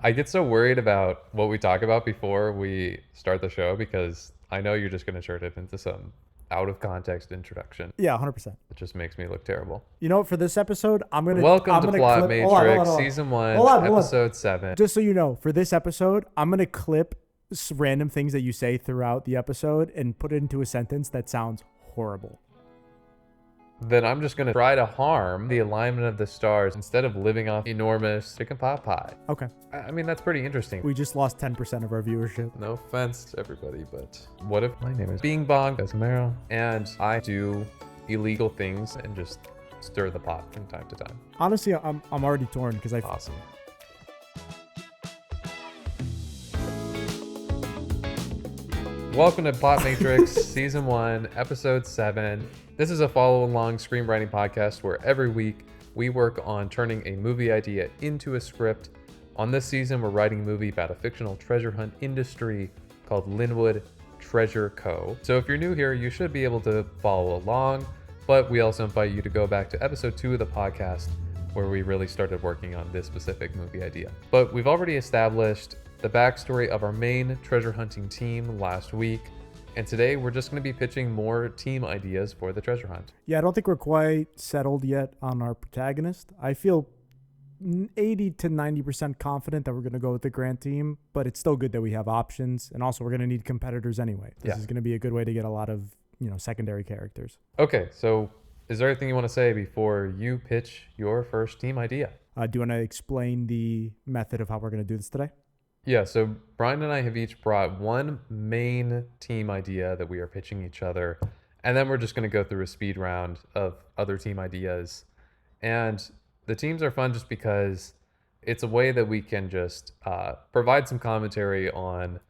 I get so worried about what we talk about before we start the show because I know you're just going to turn it into some out of context introduction. Yeah, 100%. It just makes me look terrible. You know what? For this episode, Welcome I'm to gonna Plot clip. Matrix, Hold on, Season 1, hold on. Episode 7. Just so you know, for this episode, I'm gonna clip random things that you say throughout the episode and put it into a sentence that sounds horrible. Then I'm just going to try to harm the alignment of the stars instead of living off enormous chicken pot pie. Okay. I mean, that's pretty interesting. We just lost 10% of our viewership. No offense to everybody, but what if my name is Bing Bong Casimiro and I do illegal things and just stir the pot from time to time? Honestly, I'm already torn because I Awesome. Welcome to Plot Matrix, Season 1, Episode 7. This is a follow-along screenwriting podcast where every week we work on turning a movie idea into a script. On this season, we're writing a movie about a fictional treasure hunt industry called Linwood Treasure Co. So if you're new here, you should be able to follow along, but we also invite you to go back to Episode 2 of the podcast where we really started working on this specific movie idea. But we've already established the backstory of our main treasure hunting team last week, and today we're just going to be pitching more team ideas for the treasure hunt. Yeah, I don't think we're quite settled yet on our protagonist. I feel 80 to 90% confident that we're going to go with the Grant team, but it's still good that we have options, and also we're going to need competitors anyway. This is going to be a good way to get a lot of, secondary characters. Okay, so is there anything you want to say before you pitch your first team idea? Do you want to explain the method of how we're going to do this today? Yeah, so Brian and I have each brought one main team idea that we are pitching each other, and then we're just going to go through a speed round of other team ideas. And the teams are fun just because it's a way that we can just provide some commentary on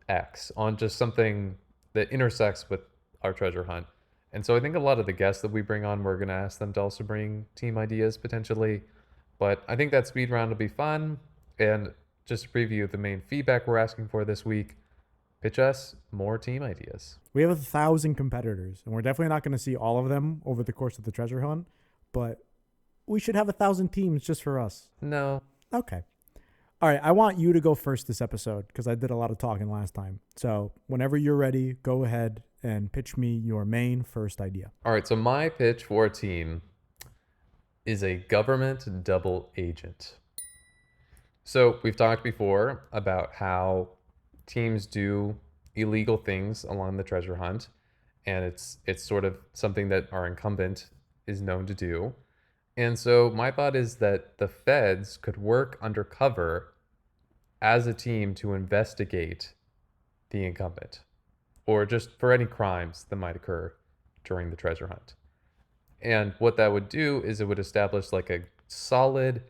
X, on just something that intersects with our treasure hunt. And so I think a lot of the guests that we bring on, we're going to ask them to also bring team ideas potentially. But I think that speed round will be fun. And just to preview the main feedback we're asking for this week, pitch us more team ideas. We have 1,000 competitors, and we're definitely not going to see all of them over the course of the treasure hunt, but we should have 1,000 teams just for us. No. Okay. All right, I want you to go first this episode because I did a lot of talking last time. So whenever you're ready, go ahead and pitch me your main first idea. All right, so my pitch for a team is a government double agent. So we've talked before about how teams do illegal things along the treasure hunt, and it's sort of something that our incumbent is known to do. And so my thought is that the feds could work undercover as a team to investigate the incumbent, or just for any crimes that might occur during the treasure hunt. And what that would do is it would establish like a solid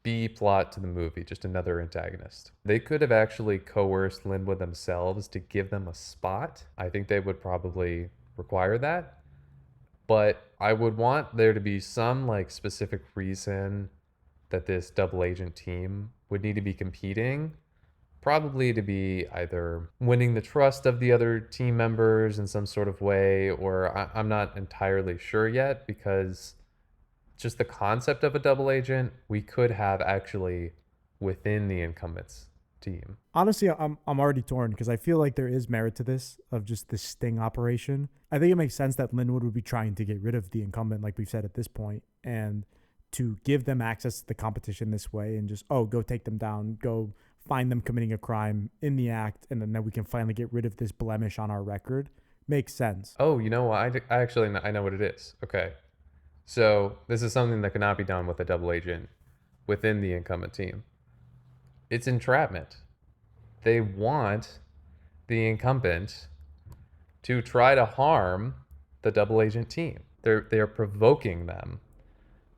B plot to the movie, just another antagonist. They could have actually coerced Linwood themselves to give them a spot. I think they would probably require that. But I would want there to be some like specific reason that this double agent team would need to be competing. Probably to be either winning the trust of the other team members in some sort of way, or I'm not entirely sure yet, because just the concept of a double agent, we could have actually within the incumbents team. Honestly, I'm already torn because I feel like there is merit to this of just this sting operation. I think it makes sense that Linwood would be trying to get rid of the incumbent, like we've said at this point, and to give them access to the competition this way and just, go take them down, go find them committing a crime in the act, and then we can finally get rid of this blemish on our record. Makes sense. Oh, you know what? I know what it is. Okay. So this is something that cannot be done with a double agent within the incumbent team. It's entrapment. They want the incumbent to try to harm the double agent team. They are provoking them,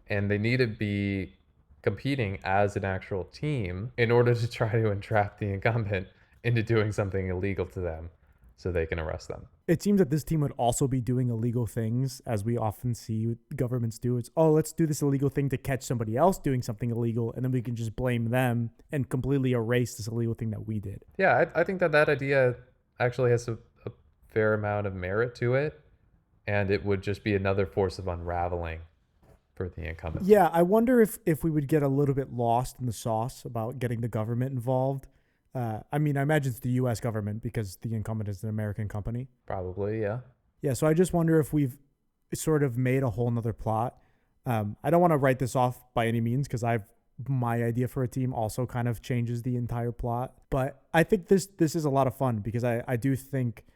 and they need to be competing as an actual team in order to try to entrap the incumbent into doing something illegal to them so they can arrest them. It seems that this team would also be doing illegal things, as we often see governments do. It's, let's do this illegal thing to catch somebody else doing something illegal, and then we can just blame them and completely erase this illegal thing that we did. Yeah, I think that idea actually has a fair amount of merit to it, and it would just be another force of unraveling for the incumbent. Yeah, I wonder if we would get a little bit lost in the sauce about getting the government involved. I mean, I imagine it's the U.S. government because the incumbent is an American company. Probably, yeah. Yeah, so I just wonder if we've sort of made a whole nother plot. I don't want to write this off by any means because my idea for a team also kind of changes the entire plot. But I think this is a lot of fun because I do think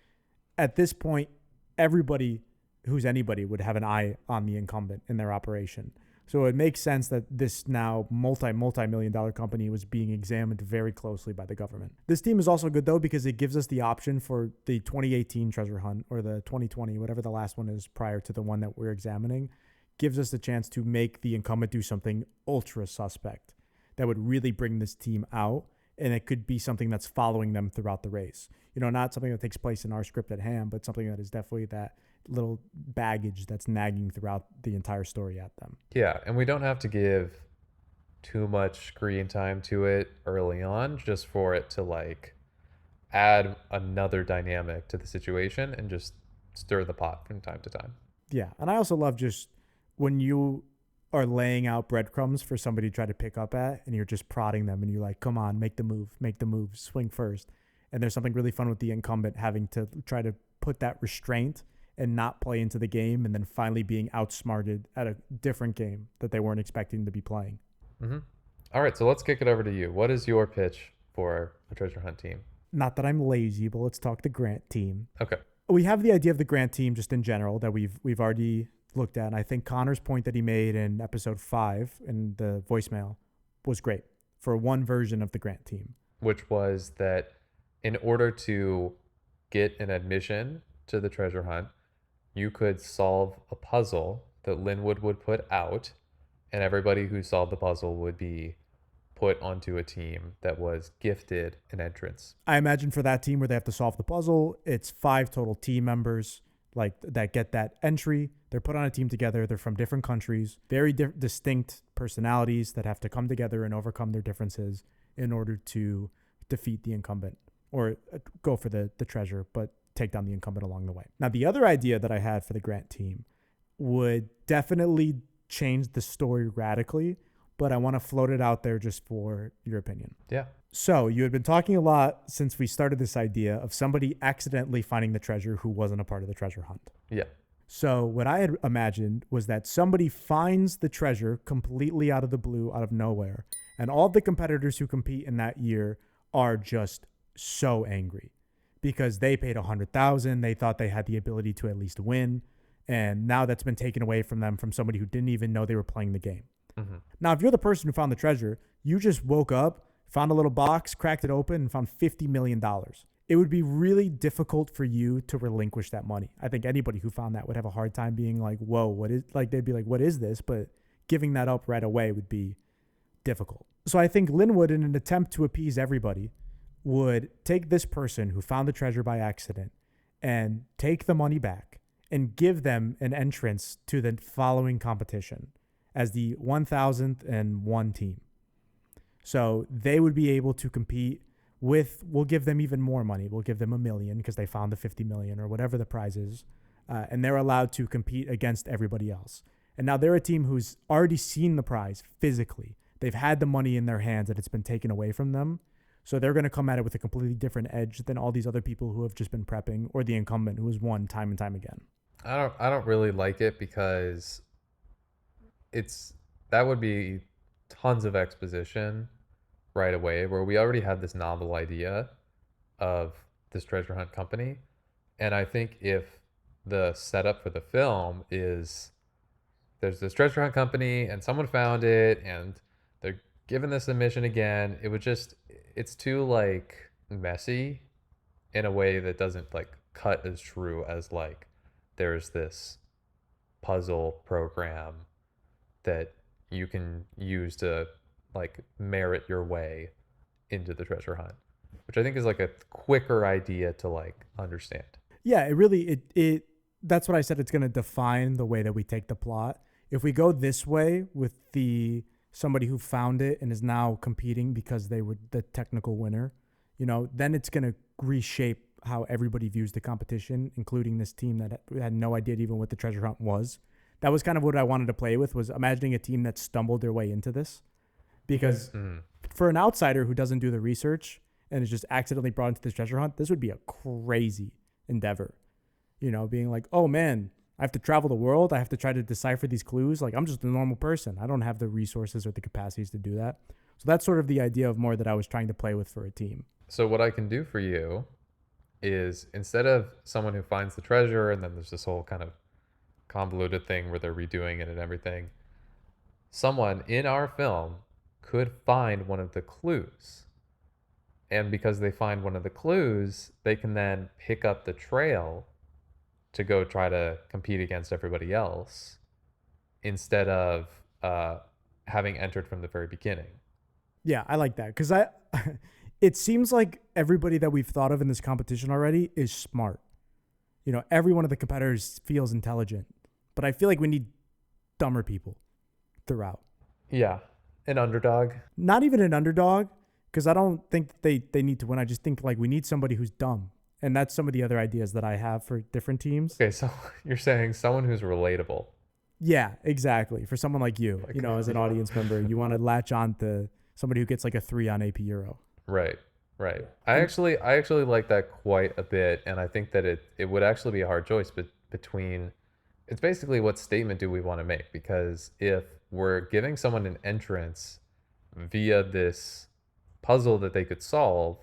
at this point everybody who's anybody would have an eye on the incumbent in their operation. So it makes sense that this now multi-million dollar company was being examined very closely by the government. This team is also good though because it gives us the option for the 2018 treasure hunt or the 2020, whatever the last one is prior to the one that we're examining, gives us the chance to make the incumbent do something ultra suspect that would really bring this team out. And it could be something that's following them throughout the race. You know, not something that takes place in our script at hand, but something that is definitely that little baggage that's nagging throughout the entire story at them. Yeah, and we don't have to give too much screen time to it early on just for it to like add another dynamic to the situation and just stir the pot from time to time. Yeah. And I also love just when you are laying out breadcrumbs for somebody to try to pick up at and you're just prodding them and you're like, come on, make the move, swing first. And there's something really fun with the incumbent having to try to put that restraint and not play into the game and then finally being outsmarted at a different game that they weren't expecting to be playing. Mm-hmm. All right, so let's kick it over to you. What is your pitch for a treasure hunt team? Not that I'm lazy, but let's talk the Grant team. Okay. We have the idea of the Grant team just in general that we've already looked at. And I think Connor's point that he made in episode 5 in the voicemail was great for one version of the Grant team. Which was that in order to get an admission to the treasure hunt, you could solve a puzzle that Linwood would put out, and everybody who solved the puzzle would be put onto a team that was gifted an entrance. I imagine for that team where they have to solve the puzzle, it's 5 total team members like that get that entry. They're put on a team together. They're from different countries, very distinct personalities that have to come together and overcome their differences in order to defeat the incumbent or go for the treasure, but take down the incumbent along the way. Now, the other idea that I had for the Grant team would definitely change the story radically, but I want to float it out there just for your opinion. Yeah. So you had been talking a lot since we started this idea of somebody accidentally finding the treasure who wasn't a part of the treasure hunt. Yeah. So what I had imagined was that somebody finds the treasure completely out of the blue, out of nowhere, and all the competitors who compete in that year are just so angry because they paid $100,000. They thought they had the ability to at least win, and now that's been taken away from them from somebody who didn't even know they were playing the game. Mm-hmm. Now, if you're the person who found the treasure, you just woke up, found a little box, cracked it open, and found $50 million. It would be really difficult for you to relinquish that money. I think anybody who found that would have a hard time being like, whoa, what is, like, they'd be like, what is this? But giving that up right away would be difficult. So I think Linwood, in an attempt to appease everybody, would take this person who found the treasure by accident and take the money back and give them an entrance to the following competition as the 1001 team. So they would be able to compete with, we'll give them even more money. We'll give them $1 million because they found the 50 million or whatever the prize is. And they're allowed to compete against everybody else. And now they're a team who's already seen the prize physically. They've had the money in their hands and it's been taken away from them. So they're going to come at it with a completely different edge than all these other people who have just been prepping or the incumbent who has won time and time again. I don't really like it because that would be tons of exposition right away where we already had this novel idea of this treasure hunt company. And I think if the setup for the film is there's this treasure hunt company and someone found it and they're given this a mission again, it's too like messy in a way that doesn't like cut as true as like there's this puzzle program that you can use to like merit your way into the treasure hunt, which I think is like a quicker idea to like understand. Yeah, it that's what I said. It's going to define the way that we take the plot. If we go this way with somebody who found it and is now competing because they were the technical winner, then it's going to reshape how everybody views the competition, including this team that had no idea even what the treasure hunt was. that was kind of what I wanted to play with, was imagining a team that stumbled their way into this. Because for an outsider who doesn't do the research and is just accidentally brought into this treasure hunt, this would be a crazy endeavor. You know, being like, oh man, I have to travel the world. I have to try to decipher these clues. Like, I'm just a normal person. I don't have the resources or the capacities to do that. So that's sort of the idea of more that I was trying to play with for a team. So what I can do for you is, instead of someone who finds the treasure and then there's this whole kind of convoluted thing where they're redoing it and everything, someone in our film could find one of the clues. And because they find one of the clues, they can then pick up the trail to go try to compete against everybody else instead of having entered from the very beginning. Yeah, I like that because it seems like everybody that we've thought of in this competition already is smart. You know, every one of the competitors feels intelligent, but I feel like we need dumber people throughout. Yeah, an underdog. Not even an underdog, because I don't think they need to win. I just think like we need somebody who's dumb. And that's some of the other ideas that I have for different teams. Okay, so you're saying someone who's relatable. Yeah, exactly. For someone like you, Like, you know, as an audience member, you want to latch on to somebody who gets like a 3 on AP Euro. Right, right. I actually like that quite a bit, and I think that it would actually be a hard choice between. It's basically, what statement do we want to make? Because if we're giving someone an entrance via this puzzle that they could solve,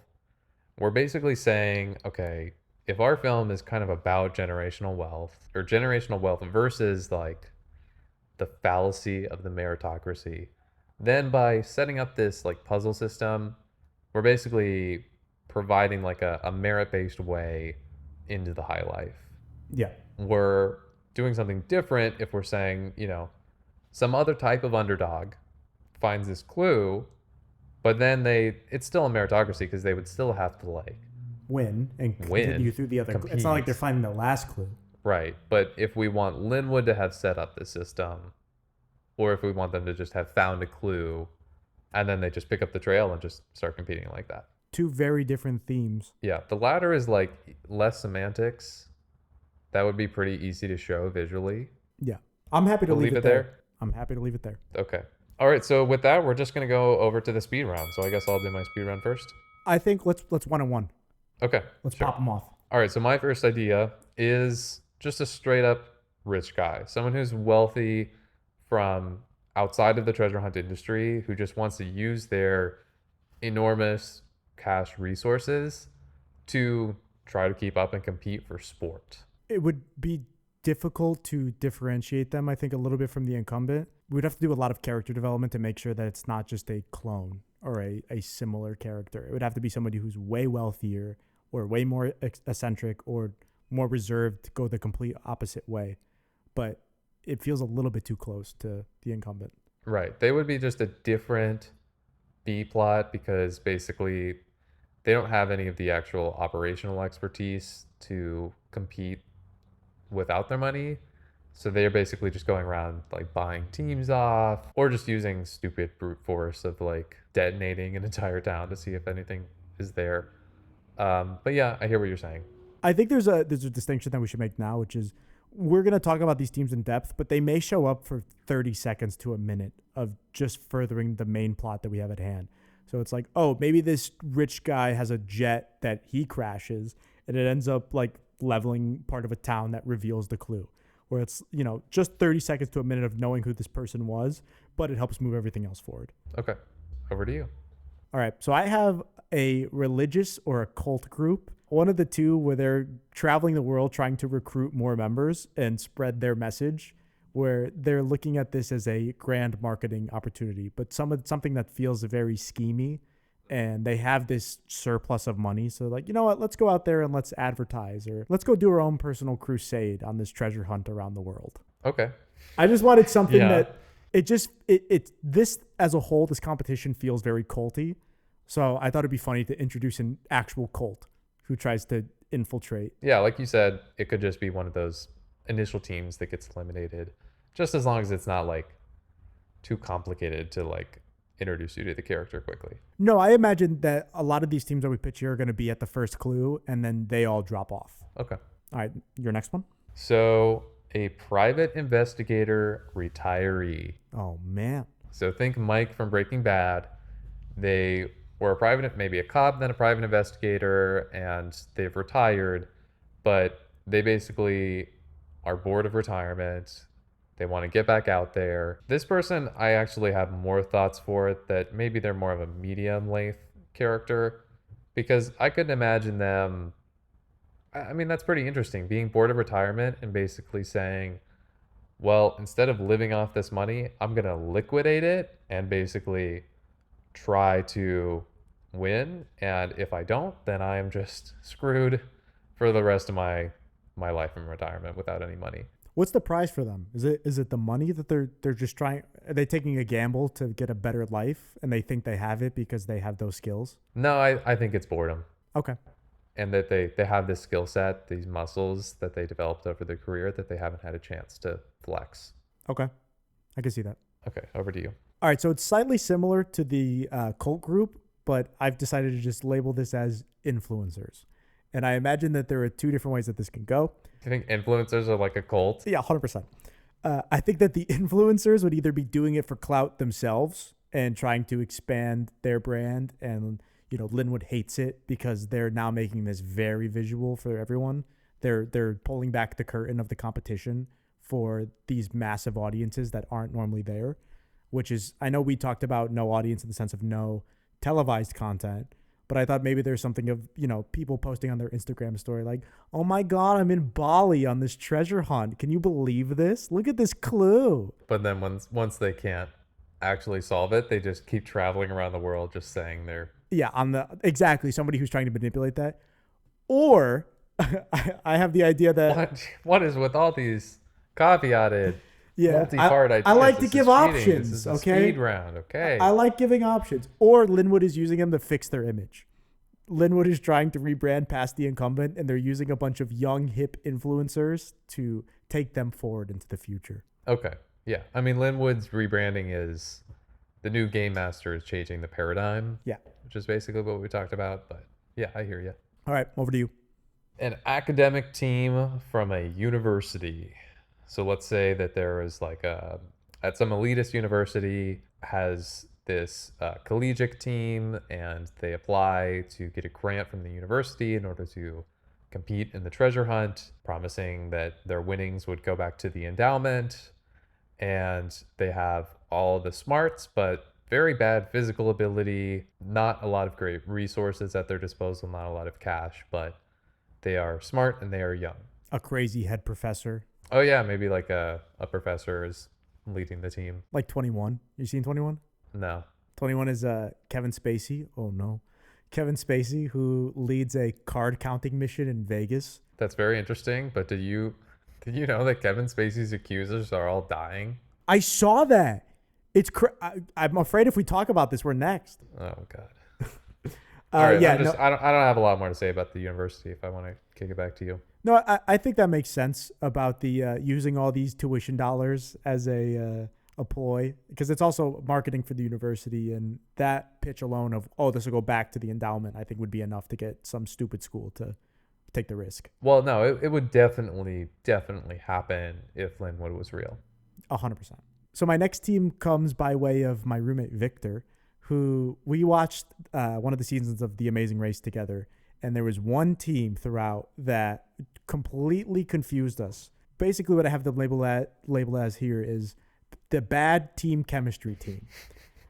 we're basically saying, okay, if our film is kind of about generational wealth, or generational wealth versus like the fallacy of the meritocracy, then by setting up this like puzzle system, we're basically providing like a merit-based way into the high life. Yeah. We're doing something different if we're saying, you know, some other type of underdog finds this clue, but then it's still a meritocracy because they would still have to like Win and Win, continue through the other. compete. It's not like they're finding the last clue. Right. But if we want Linwood to have set up the system, or if we want them to just have found a clue and then they just pick up the trail and just start competing like that. Two very different themes. Yeah. The latter is like less semantics. That would be pretty easy to show visually. Yeah. I'm happy to We'll leave it there. I'm happy to leave it there. Okay. All right. So with that, we're just going to go over to the speed round. So I guess I'll do my speed round first. I think let's 1-on-1. Okay. Let's sure. pop them off. All right. So my first idea is just a straight up rich guy, someone who's wealthy from outside of the treasure hunt industry, who just wants to use their enormous cash resources to try to keep up and compete for sport. It would be difficult to differentiate them, I think, a little bit from the incumbent. We'd have to do a lot of character development to make sure that it's not just a clone or a similar character. It would have to be somebody who's way wealthier or way more eccentric or more reserved to go the complete opposite way. But it feels a little bit too close to the incumbent. Right. They would be just a different B plot because basically they don't have any of the actual operational expertise to compete without their money. So they're basically just going around like buying teams off or just using stupid brute force of like detonating an entire town to see if anything is there. But yeah, I hear what you're saying. I think there's a distinction that we should make now, which is we're going to talk about these teams in depth, but they may show up for 30 seconds to a minute of just furthering the main plot that we have at hand. So it's like, oh, maybe this rich guy has a jet that he crashes and it ends up like leveling part of a town that reveals the clue. Where it's, you know, just 30 seconds to a minute of knowing who this person was, but it helps move everything else forward. Okay. Over to you. All right. So I have a religious or a cult group. One of the two where they're traveling the world trying to recruit more members and spread their message, where they're looking at this as a grand marketing opportunity, but something that feels very schemy, and they have this surplus of money. So like, you know what, let's go out there and let's advertise, or let's go do our own personal crusade on this treasure hunt around the world. Okay. I just wanted something that this as a whole, this competition feels very culty. So I thought it'd be funny to introduce an actual cult who tries to infiltrate. Yeah, like you said, it could just be one of those initial teams that gets eliminated, just as long as it's not like too complicated to like introduce you to the character quickly. No, I imagine that a lot of these teams that we pitch here are going to be at the first clue and then they all drop off. Okay. All right, your next one? So A private investigator retiree. Oh man. So think Mike from Breaking Bad. They were a private, maybe a cop, then a private investigator, and they've retired, but they basically are bored of retirement. They want to get back out there. This person, I actually have more thoughts for, that maybe they're more of a medium length character, because I couldn't imagine them. I mean, that's pretty interesting. Being bored of retirement and basically saying, well, instead of living off this money, I'm going to liquidate it and basically try to win. And if I don't, then I am just screwed for the rest of my life in retirement without any money. What's the prize for them? Is it the money that they're just trying? Are they taking a gamble to get a better life, and they think they have it because they have those skills? No, I think it's boredom. Okay. And that they have this skill set, these muscles that they developed over their career that they haven't had a chance to flex. Okay. I can see that. Okay, over to you. All right. So it's slightly similar to the cult group, but I've decided to just label this as influencers. And I imagine that there are two different ways that this can go. Do you think influencers are like a cult? Yeah, 100%. I think that the influencers would either be doing it for clout themselves and trying to expand their brand. And, Linwood hates it because they're now making this very visual for everyone. They're pulling back the curtain of the competition for these massive audiences that aren't normally there, which is, I know we talked about no audience in the sense of no televised content, but I thought maybe there's something of, people posting on their Instagram story like, oh my God, I'm in Bali on this treasure hunt. Can you believe this? Look at this clue. But then once they can't actually solve it, they just keep traveling around the world just saying they're... Yeah, exactly, somebody who's trying to manipulate that. Or I have the idea that... What is with all these caveated multi-part ideas? I like to This give is cheating. options, This is a okay? speed round, okay? I like giving options. Or Linwood is using them to fix their image. Linwood is trying to rebrand past the incumbent, and they're using a bunch of young, hip influencers to take them forward into the future. Okay, yeah. I mean, Linwood's rebranding is the new game master is changing the paradigm. Yeah. Which is basically what we talked about. But yeah, I hear you. All right, over to you. An academic team from a university. So let's say that there is at some elitist university has this collegiate team, and they apply to get a grant from the university in order to compete in the treasure hunt, promising that their winnings would go back to the endowment. And they have all the smarts, but very bad physical ability, not a lot of great resources at their disposal, not a lot of cash, but they are smart and they are young. A crazy head professor. Oh yeah, maybe like a professor is leading the team. Like 21. You seen 21? No. 21 is Kevin Spacey. Oh no. Kevin Spacey, who leads a card counting mission in Vegas. That's very interesting, but did you know that Kevin Spacey's accusers are all dying? I saw that. I'm afraid if we talk about this, we're next. Oh God. All right, yeah, I don't have a lot more to say about the university if I want to kick it back to you. No, I think that makes sense about the using all these tuition dollars as a ploy, because it's also marketing for the university, and that pitch alone of, oh, this will go back to the endowment, I think would be enough to get some stupid school to take the risk. Well, no, it would definitely happen if Linwood was real. 100%. So my next team comes by way of my roommate Victor, who we watched one of the seasons of The Amazing Race together, and there was one team throughout that completely confused us. Basically, what I have the label as here is the bad team chemistry team.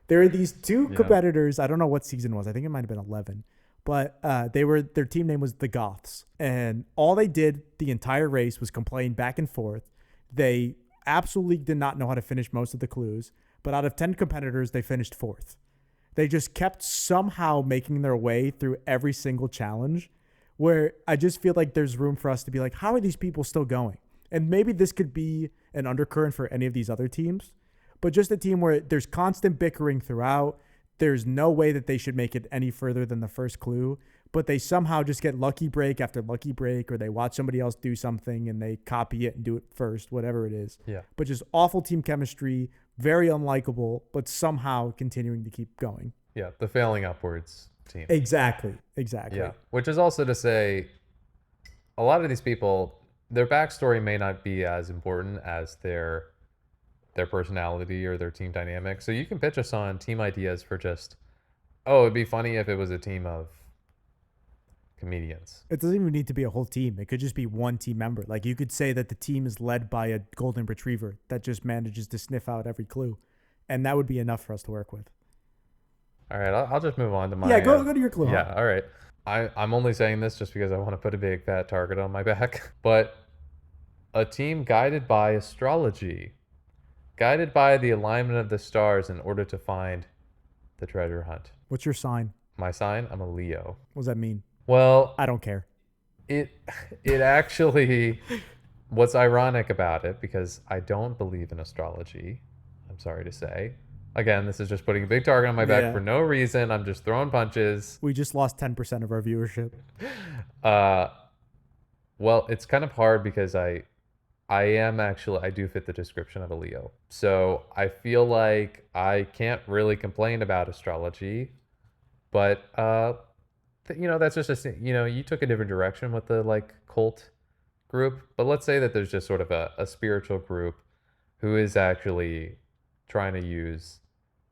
There are these two competitors. I don't know what season it was. I think it might have been 11. But their team name was the Goths. And all they did the entire race was complain back and forth. They absolutely did not know how to finish most of the clues. But out of 10 competitors, they finished 4th. They just kept somehow making their way through every single challenge, where I just feel like there's room for us to be like, how are these people still going? And maybe this could be an undercurrent for any of these other teams, but just a team where there's constant bickering throughout. There's no way that they should make it any further than the first clue, but they somehow just get lucky break after lucky break, or they watch somebody else do something and they copy it and do it first, whatever it is. Yeah. But just awful team chemistry, very unlikable, but somehow continuing to keep going. Yeah, the failing upwards team. Exactly. Yeah, which is also to say, a lot of these people, their backstory may not be as important as their personality or their team dynamic. So you can pitch us on team ideas for just, oh, it'd be funny if it was a team of comedians. It doesn't even need to be a whole team. It could just be one team member. Like you could say that the team is led by a golden retriever that just manages to sniff out every clue. And that would be enough for us to work with. All right, I'll just move on to my. Yeah, go to your clue. Yeah, Huh? all right. I'm only saying this just because I want to put a big fat target on my back. But a team guided by astrology, guided by the alignment of the stars in order to find the treasure hunt. What's your sign? My sign, I'm a Leo. What does that mean? Well, I don't care. it actually, what's ironic about it, because I don't believe in astrology, I'm sorry to say. Again, this is just putting a big target on my back for no reason. I'm just throwing punches. We just lost 10% of our viewership. Well, it's kind of hard because I do fit the description of a Leo. So I feel like I can't really complain about astrology, but that's just you took a different direction with the like cult group. But let's say that there's just sort of a spiritual group who is actually trying to use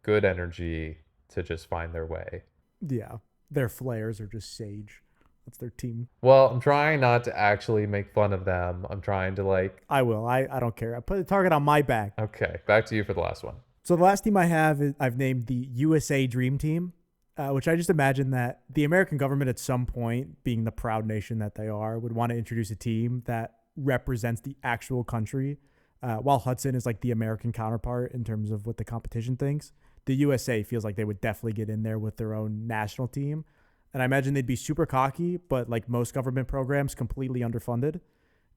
good energy to just find their way. Yeah. Their flares are just sage. That's their team. Well, I'm trying not to actually make fun of them. I'm trying to like. I will. I don't care. I put a target on my back. Okay, back to you for the last one. So the last team I have is I've named the USA Dream Team, which I just imagine that the American government at some point, being the proud nation that they are, would want to introduce a team that represents the actual country. While Hudson is like the American counterpart in terms of what the competition thinks, the USA feels like they would definitely get in there with their own national team. And I imagine they'd be super cocky, but like most government programs, completely underfunded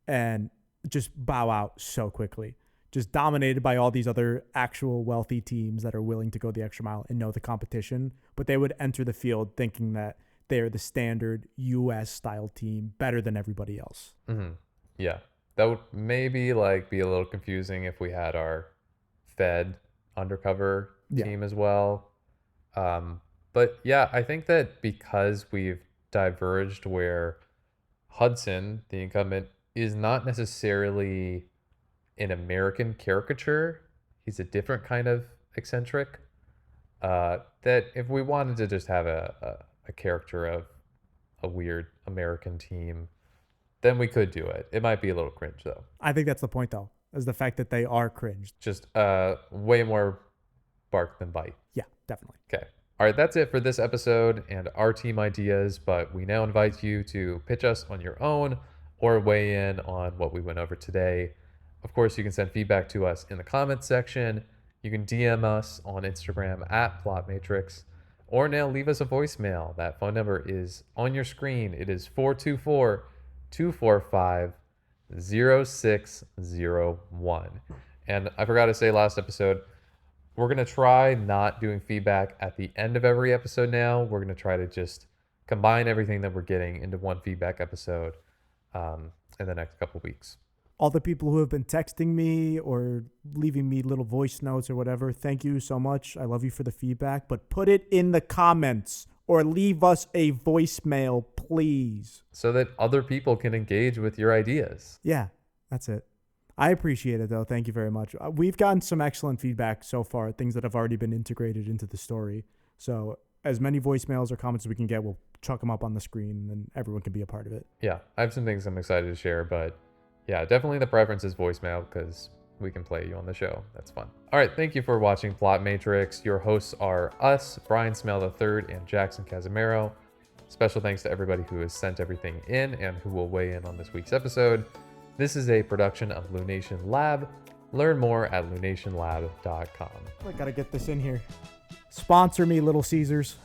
and just bow out so quickly. Just dominated by all these other actual wealthy teams that are willing to go the extra mile and know the competition. But they would enter the field thinking that they are the standard US style team better than everybody else. Mm-hmm. Yeah. That would maybe like be a little confusing if we had our Fed undercover team as well. But yeah, I think that because we've diverged where Hudson, the incumbent, is not necessarily an American caricature, he's a different kind of eccentric, that if we wanted to just have a character of a weird American team, then we could do it. It might be a little cringe, though. I think that's the point, though, is the fact that they are cringe. Just way more bark than bite. Yeah, definitely. Okay. All right, that's it for this episode and our team ideas, but we now invite you to pitch us on your own or weigh in on what we went over today. Of course, you can send feedback to us in the comments section. You can DM us on Instagram at PlotMatrix, or now leave us a voicemail. That phone number is on your screen. It is 424-245-0601. And I forgot to say last episode, we're going to try not doing feedback at the end of every episode now. We're going to try to just combine everything that we're getting into one feedback episode in the next couple weeks. All the people who have been texting me or leaving me little voice notes or whatever, thank you so much. I love you for the feedback, but put it in the comments or leave us a voicemail, please. So that other people can engage with your ideas. Yeah, that's it. I appreciate it, though. Thank you very much. We've gotten some excellent feedback so far, things that have already been integrated into the story. So as many voicemails or comments as we can get, we'll chuck them up on the screen and everyone can be a part of it. Yeah, I have some things I'm excited to share, but yeah, definitely the preference is voicemail because we can play you on the show. That's fun. All right, thank you for watching Plot Matrix. Your hosts are us, Brian Smail III and Jackson Casimiro. Special thanks to everybody who has sent everything in and who will weigh in on this week's episode. This is a production of Lunation Lab. Learn more at lunationlab.com. I gotta get this in here. Sponsor me, Little Caesars.